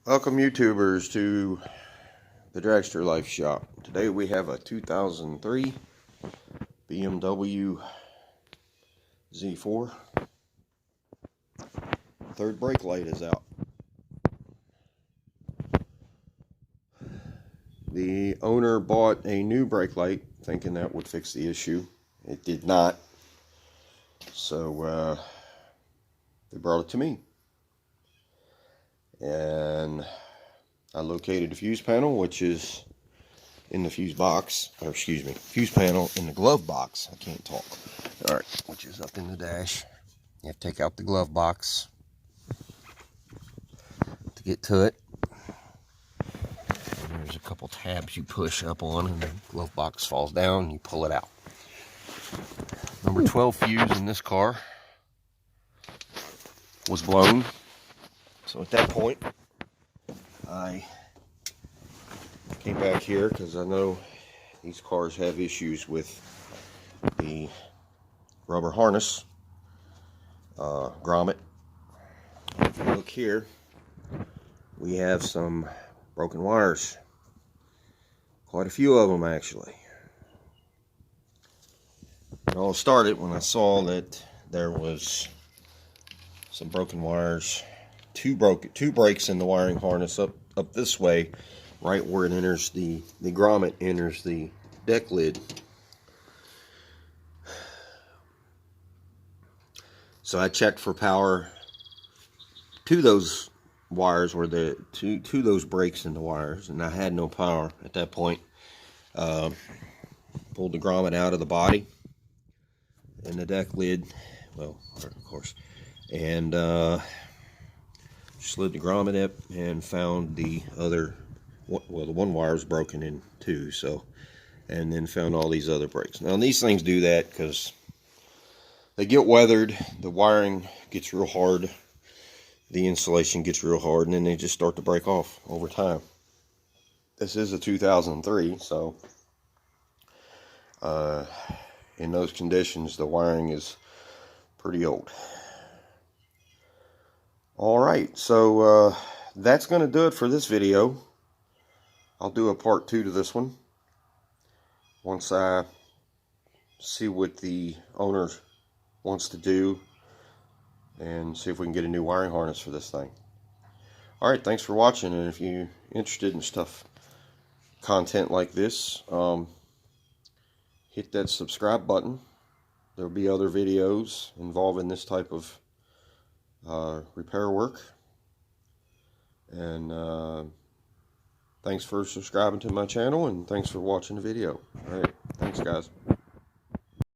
Welcome YouTubers to the Dragster Life Shop. Today we have a 2003 BMW Z4. Third brake light is out. The owner bought a new brake light thinking that would fix the issue. It did not. So they brought it to me. And I located the fuse panel, which is in the fuse box, or excuse me, fuse panel in the glove box. I can't talk. All right, which is up in the dash. You have to take out the glove box to get to it. And there's a couple tabs you push up on, and the glove box falls down, and you pull it out. Number 12 fuse in this car was blown. So at that point, I came back here because I know these cars have issues with the rubber harness, grommet. If you look here, we have some broken wires. Quite a few of them, actually. It all started when I saw that there was some broken wires, two breaks in the wiring harness up this way, right where it enters the grommet enters the deck lid. So I checked for power to those wires, where the to those breaks in the wires, and I had no power at that point. Pulled the grommet out of the body and the deck lid, well, of course, and slid the grommet up and found the other, well, the one wire was broken in two, so, and then found all these other breaks. Now these things do that because they get weathered, the wiring gets real hard, the insulation gets real hard, and then they just start to break off over time. This is a 2003, so in those conditions the wiring is pretty old. Alright, so that's going to do it for this video. I'll do a part 2 to this one once I see what the owner wants to do and see if we can get a new wiring harness for this thing. Alright, thanks for watching, and if you're interested in content like this, hit that subscribe button. There'll be other videos involving this type of repair work. And thanks for subscribing to my channel, and thanks for watching the video. Alright, thanks guys.